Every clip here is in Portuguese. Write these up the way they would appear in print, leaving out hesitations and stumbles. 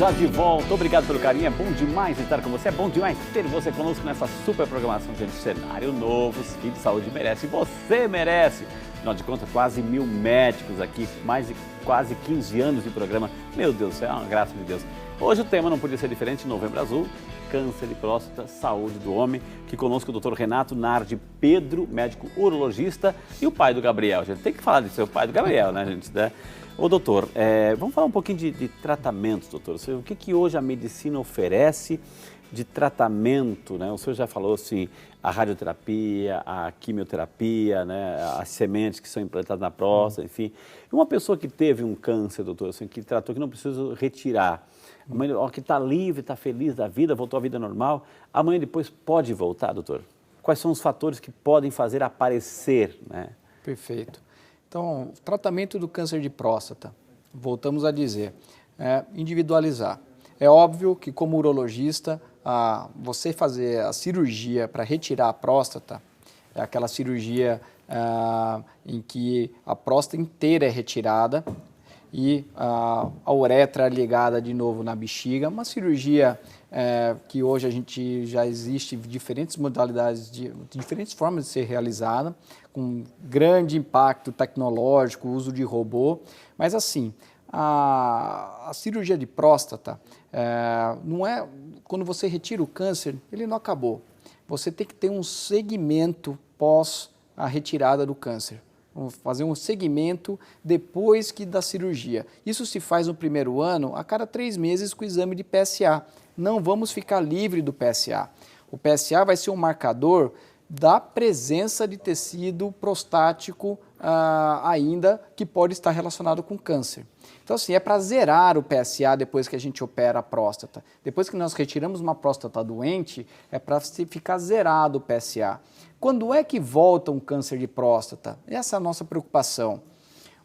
já de volta. Obrigado pelo carinho. É bom demais estar com você. É bom demais ter você conosco nessa super programação. Gente, cenário novo, Fim de Saúde merece. Você merece. Afinal de contas, quase 1000 médicos aqui, mais de quase 15 anos de programa. Meu Deus do céu, é uma graça de Deus. Hoje o tema não podia ser diferente, Novembro Azul, câncer de próstata, saúde do homem. Aqui conosco o Dr. Renato Nardi Pedro, médico urologista, e o pai do Gabriel. Gente, tem que falar disso, é o pai do Gabriel, né, gente? Ô, doutor, vamos falar um pouquinho de tratamentos, doutor. O que hoje a medicina oferece de tratamento, né? O senhor já falou, assim, a radioterapia, a quimioterapia, né? As sementes que são implantadas na próstata, enfim. E uma pessoa que teve um câncer, doutor, assim, que tratou, que não precisa retirar, amanhã, que está livre, está feliz da vida, voltou à vida normal, amanhã depois pode voltar, doutor? Quais são os fatores que podem fazer aparecer, né? Perfeito. Então, o tratamento do câncer de próstata, voltamos a dizer, é individualizar. É óbvio que, como urologista, você fazer a cirurgia para retirar a próstata, é aquela cirurgia em que a próstata inteira é retirada e a uretra é ligada de novo na bexiga, uma cirurgia que hoje a gente já existe diferentes modalidades, diferentes formas de ser realizada, com grande impacto tecnológico, uso de robô, mas assim, a cirurgia de próstata não é, quando você retira o câncer, ele não acabou. Você tem que ter um segmento pós a retirada do câncer. Vamos fazer um segmento depois da cirurgia. Isso se faz no primeiro ano, a cada 3 meses com o exame de PSA. Não vamos ficar livre do PSA. O PSA vai ser um marcador da presença de tecido prostático ainda que pode estar relacionado com câncer. Então, assim, é para zerar o PSA depois que a gente opera a próstata. Depois que nós retiramos uma próstata doente, é para ficar zerado o PSA. Quando é que volta um câncer de próstata? Essa é a nossa preocupação.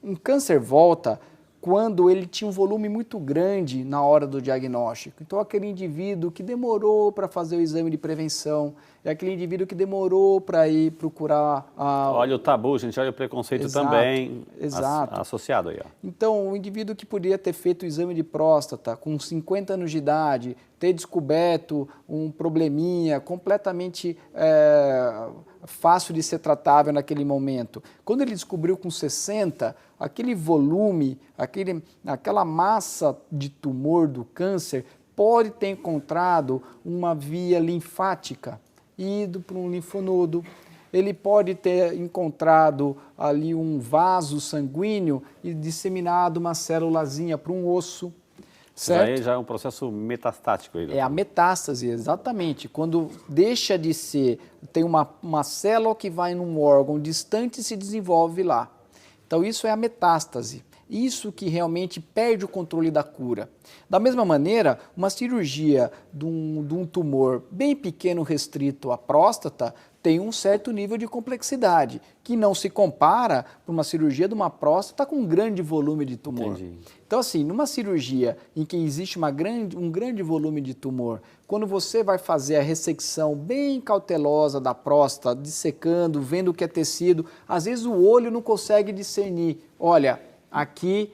Um câncer volta quando ele tinha um volume muito grande na hora do diagnóstico. Então, aquele indivíduo que demorou para fazer o exame de prevenção, é aquele indivíduo que demorou para ir procurar... Olha o tabu, gente, olha o preconceito também associado aí. Ó. Então, o indivíduo que poderia ter feito o exame de próstata com 50 anos de idade, ter descoberto um probleminha completamente fácil de ser tratável naquele momento. Quando ele descobriu com 60, aquele volume, aquela massa de tumor do câncer pode ter encontrado uma via linfática, ido para um linfonodo, ele pode ter encontrado ali um vaso sanguíneo e disseminado uma célulazinha para um osso. Certo? Isso aí já é um processo metastático. Aí, é a metástase, exatamente. Quando deixa de ser, tem uma célula que vai num órgão distante e se desenvolve lá. Então isso é a metástase. Isso que realmente perde o controle da cura. Da mesma maneira, uma cirurgia de um tumor bem pequeno restrito à próstata tem um certo nível de complexidade, que não se compara para uma cirurgia de uma próstata com um grande volume de tumor. Entendi. Então, assim, numa cirurgia em que existe um grande volume de tumor, quando você vai fazer a ressecção bem cautelosa da próstata, dissecando, vendo o que é tecido, às vezes o olho não consegue discernir. Olha, aqui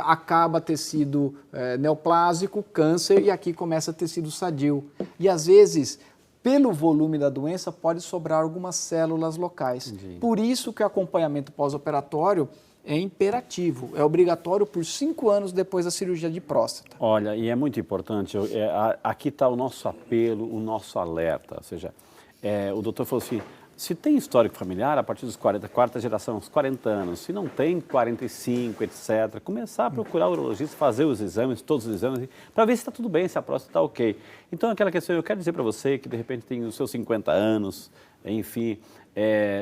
acaba tecido neoplásico, câncer, e aqui começa tecido sadio. E às vezes, pelo volume da doença, pode sobrar algumas células locais. Entendi. Por isso que o acompanhamento pós-operatório é imperativo, é obrigatório por 5 anos depois da cirurgia de próstata. Olha, e é muito importante, aqui está o nosso apelo, o nosso alerta, ou seja, o doutor falou assim, se tem histórico familiar, a partir dos quarta geração, uns 40 anos, se não tem 45, etc., começar a procurar o urologista, fazer os exames, todos os exames, para ver se está tudo bem, se a próstata está ok. Então, aquela questão, eu quero dizer para você que, de repente, tem os seus 50 anos, enfim,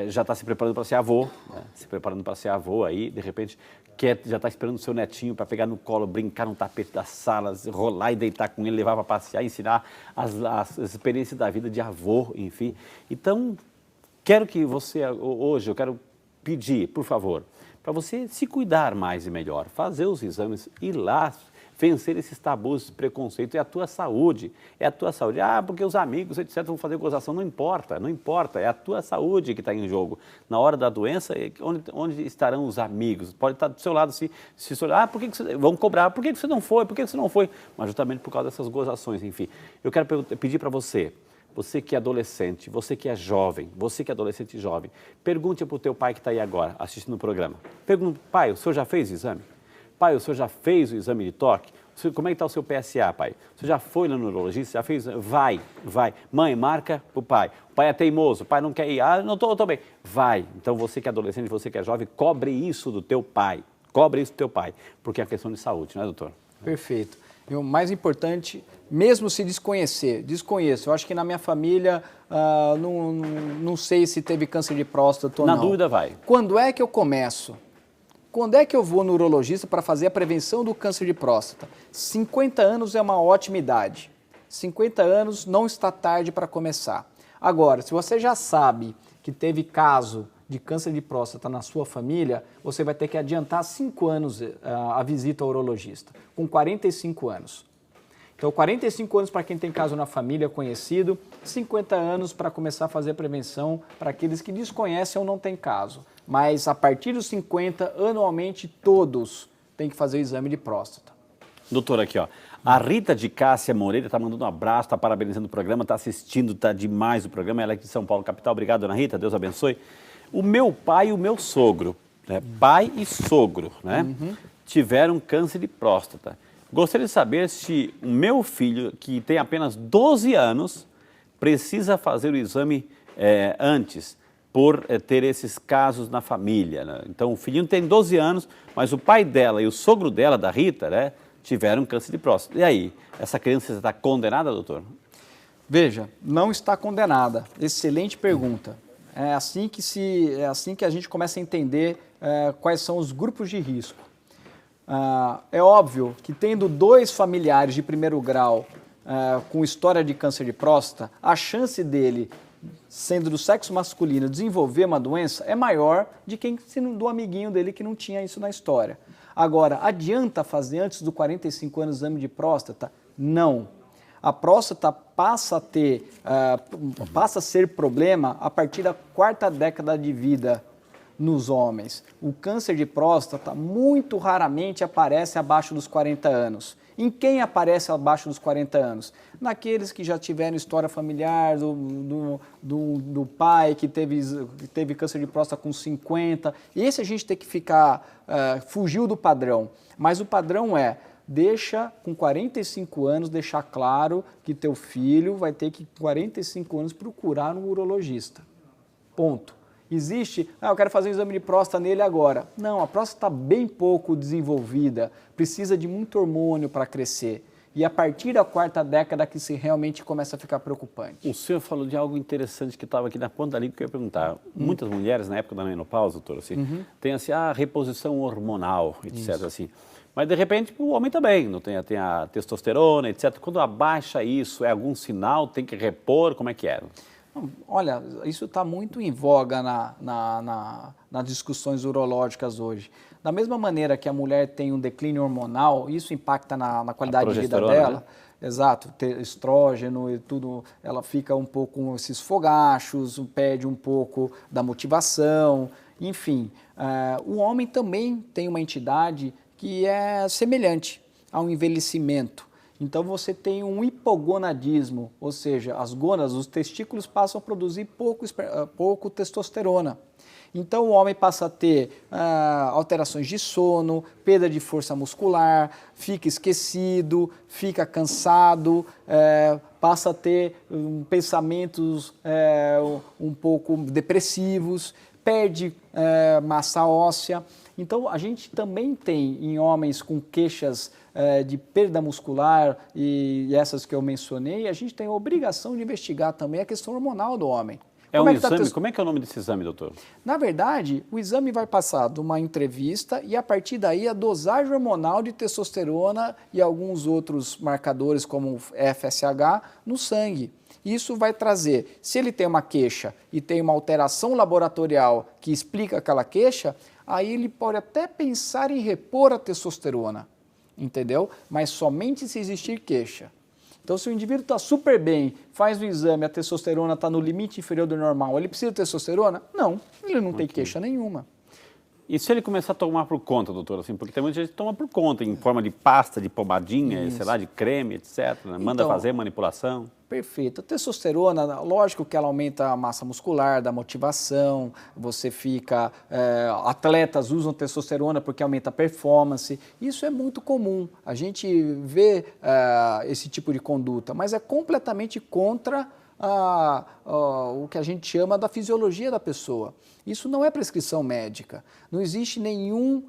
já está se preparando para ser avô, né? Se preparando para ser avô aí, de repente, já está esperando o seu netinho para pegar no colo, brincar no tapete das salas, rolar e deitar com ele, levar para passear, ensinar as experiências da vida de avô, enfim. Então, quero que você, hoje, eu quero pedir, por favor, para você se cuidar mais e melhor, fazer os exames, ir lá, vencer esses tabus, esse preconceito, é a tua saúde, é a tua saúde. Ah, porque os amigos, etc, vão fazer gozação, não importa, não importa, é a tua saúde que está em jogo. Na hora da doença, onde estarão os amigos? Pode estar do seu lado, se olhar, por que você, vão cobrar, por que você não foi, por que você não foi? Mas justamente por causa dessas gozações, enfim. Eu quero pedir para você, você que é adolescente, você que é jovem, você que é adolescente e jovem, pergunte para o teu pai que está aí agora, assistindo o programa. Pergunte, pai, o senhor já fez o exame? Pai, o senhor já fez o exame de toque? Como é que está o seu PSA, pai? Você já foi no neurologista? Já fez? Vai. Mãe, marca para o pai. O pai é teimoso, o pai não quer ir. Ah, não estou bem. Vai. Então você que é adolescente, você que é jovem, cobre isso do teu pai. Cobre isso do teu pai, porque é uma questão de saúde, não é, doutor? Perfeito. E o mais importante, mesmo se desconheço. Eu acho que na minha família, não sei se teve câncer de próstata ou não. Na dúvida, vai. Quando é que eu começo? Quando é que eu vou no urologista para fazer a prevenção do câncer de próstata? 50 anos é uma ótima idade. 50 anos não está tarde para começar. Agora, se você já sabe que teve caso de câncer de próstata na sua família, você vai ter que adiantar 5 anos a visita ao urologista, com 45 anos. Então, 45 anos para quem tem caso na família conhecido, 50 anos para começar a fazer prevenção para aqueles que desconhecem ou não têm caso. Mas a partir dos 50, anualmente, todos têm que fazer o exame de próstata. Doutor, aqui, ó. A Rita de Cássia Moreira está mandando um abraço, está parabenizando o programa, está assistindo, está demais o programa. Ela é aqui de São Paulo, capital. Obrigado, dona Rita. Deus abençoe. O meu pai e o meu sogro, né? Pai e sogro, né? Tiveram câncer de próstata. Gostaria de saber se o meu filho, que tem apenas 12 anos, precisa fazer o exame antes, por ter esses casos na família, né? Então, o filhinho tem 12 anos, mas o pai dela e o sogro dela, da Rita, né, tiveram câncer de próstata. E aí, essa criança está condenada, doutor? Veja, não está condenada. Excelente pergunta. É assim que a gente começa a entender quais são os grupos de risco. É óbvio que tendo 2 familiares de primeiro grau com história de câncer de próstata, a chance dele, sendo do sexo masculino, desenvolver uma doença é maior do amiguinho dele que não tinha isso na história. Agora, adianta fazer antes dos 45 anos exame de próstata? Não. A próstata passa a ser problema a partir da 4ª década de vida nos homens. O câncer de próstata muito raramente aparece abaixo dos 40 anos. Em quem aparece abaixo dos 40 anos? Naqueles que já tiveram história familiar do pai que teve câncer de próstata com 50. Esse a gente tem que fugiu do padrão. Mas o padrão é, deixa com 45 anos, deixar claro que teu filho vai ter que, com 45 anos, procurar um urologista. Ponto. Existe, eu quero fazer um exame de próstata nele agora. Não, a próstata está bem pouco desenvolvida, precisa de muito hormônio para crescer. E a partir da 4ª década que se realmente começa a ficar preocupante. O senhor falou de algo interessante que estava aqui na ponta da língua que eu ia perguntar. Muitas mulheres, na época da menopausa, doutor, assim, tem assim, a reposição hormonal, etc. Assim. Mas, de repente, o homem também, não tem a testosterona, etc. Quando abaixa isso, é algum sinal? Tem que repor? Como é que é? Olha, isso está muito em voga nas discussões urológicas hoje. Da mesma maneira que a mulher tem um declínio hormonal, isso impacta na qualidade de vida dela. Né? Exato, estrógeno e tudo, ela fica um pouco com esses fogachos, perde um pouco da motivação, enfim. O homem também tem uma entidade que é semelhante ao envelhecimento. Então você tem um hipogonadismo, ou seja, as gônadas, os testículos passam a produzir pouco testosterona. Então o homem passa a ter alterações de sono, perda de força muscular, fica esquecido, fica cansado, passa a ter pensamentos um pouco depressivos, perde massa óssea. Então a gente também tem em homens com queixas de perda muscular e essas que eu mencionei, a gente tem a obrigação de investigar também a questão hormonal do homem. Como é que é o nome desse exame, doutor? Na verdade, o exame vai passar de uma entrevista e a partir daí a dosagem hormonal de testosterona e alguns outros marcadores como FSH no sangue. Isso vai trazer, se ele tem uma queixa e tem uma alteração laboratorial que explica aquela queixa, aí ele pode até pensar em repor a testosterona. entendeu? Mas somente se existir queixa. Então, se o indivíduo está super bem, faz o exame, a testosterona está no limite inferior do normal, ele precisa de testosterona? Não, ele não tem queixa nenhuma. E se ele começar a tomar por conta, doutor, assim, porque tem muita gente que toma por conta, em forma de pasta, de pomadinha, sei lá, de creme, etc. Né? Manda Então, fazer manipulação. Perfeito. A testosterona, lógico que ela aumenta a massa muscular, dá motivação, você fica... atletas usam testosterona porque aumenta a performance. Isso é muito comum. A gente vê esse tipo de conduta, mas é completamente contra o que a gente chama da fisiologia da pessoa. Isso não é prescrição médica. Não existe nenhum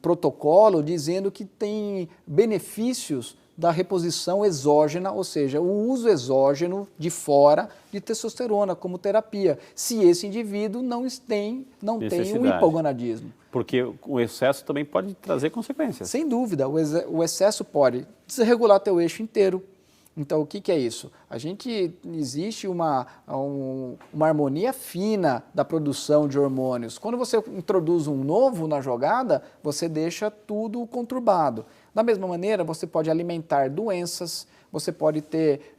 protocolo dizendo que tem benefícios da reposição exógena, ou seja, o uso exógeno de fora de testosterona como terapia, se esse indivíduo não tem o hipogonadismo. Porque o excesso também pode trazer consequências. Sem dúvida, o excesso pode desregular teu eixo inteiro. Então, o que é isso? Existe uma harmonia fina da produção de hormônios. Quando você introduz um novo na jogada, você deixa tudo conturbado. Da mesma maneira, você pode alimentar doenças, você pode ter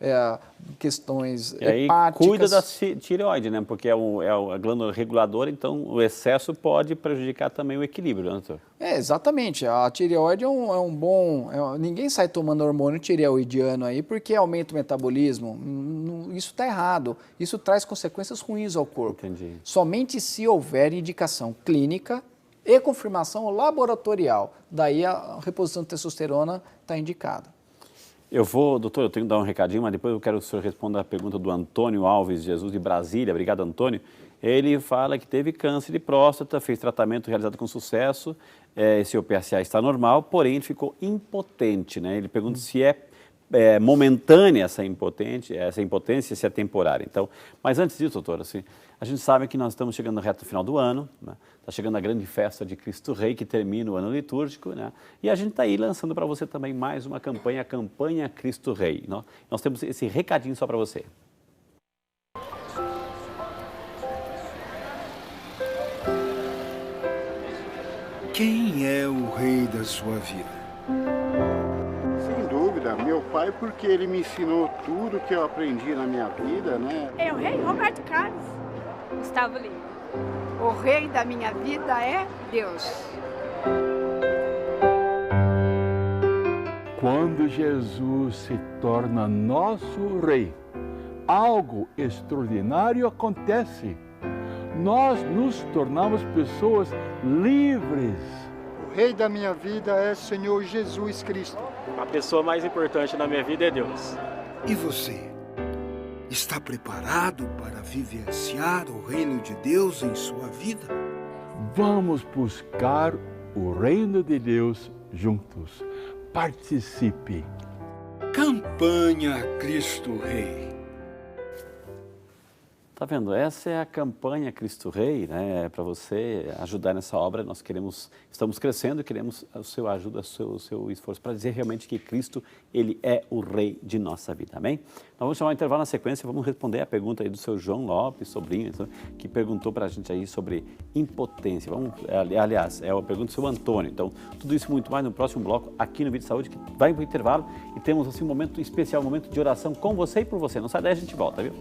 questões hepáticas. E aí cuida da tireoide, né? Porque é a glândula reguladora, então o excesso pode prejudicar também o equilíbrio, né, doutor? Exatamente. A tireoide é um bom... ninguém sai tomando hormônio tireoidiano aí porque aumenta o metabolismo. Isso está errado. Isso traz consequências ruins ao corpo. Entendi. Somente se houver indicação clínica e confirmação laboratorial. Daí a reposição de testosterona está indicada. Doutor, eu tenho que dar um recadinho, mas depois eu quero que o senhor responda a pergunta do Antônio Alves Jesus, de Brasília. Obrigado, Antônio. Ele fala que teve câncer de próstata, fez tratamento realizado com sucesso, esse PSA está normal, porém ele ficou impotente, né? Ele pergunta se é momentânea essa impotência, se é temporária. Então, mas antes disso, doutor, assim, a gente sabe que nós estamos chegando no reto final do ano, né? Está chegando a grande festa de Cristo Rei, que termina o ano litúrgico, né? E a gente está aí lançando para você também mais uma campanha, a campanha Cristo Rei. Nós temos esse recadinho só para você. Quem é o rei da sua vida? Sem dúvida, meu pai, porque ele me ensinou tudo que eu aprendi na minha vida, né? É o rei Roberto Carlos. Gustavo Lima. O rei da minha vida é Deus. Quando Jesus se torna nosso rei, algo extraordinário acontece. Nós nos tornamos pessoas livres. O rei da minha vida é Senhor Jesus Cristo. A pessoa mais importante na minha vida é Deus. E você? Está preparado para vivenciar o reino de Deus em sua vida? Vamos buscar o reino de Deus juntos. Participe. Campanha Cristo Rei. Tá vendo? Essa é a campanha Cristo Rei, né? Para você ajudar nessa obra. Estamos crescendo e queremos a sua ajuda, o seu esforço para dizer realmente que Cristo, ele é o Rei de nossa vida, amém? Nós vamos chamar um intervalo na sequência, vamos responder a pergunta aí do seu João Lopes, sobrinho, que perguntou para a gente aí sobre impotência. Aliás, é a pergunta do seu Antônio. Então, tudo isso e muito mais no próximo bloco aqui no Vídeo Saúde, que vai para o intervalo e temos assim um momento especial, um momento de oração com você e por você. Não sai daí, a gente volta, viu?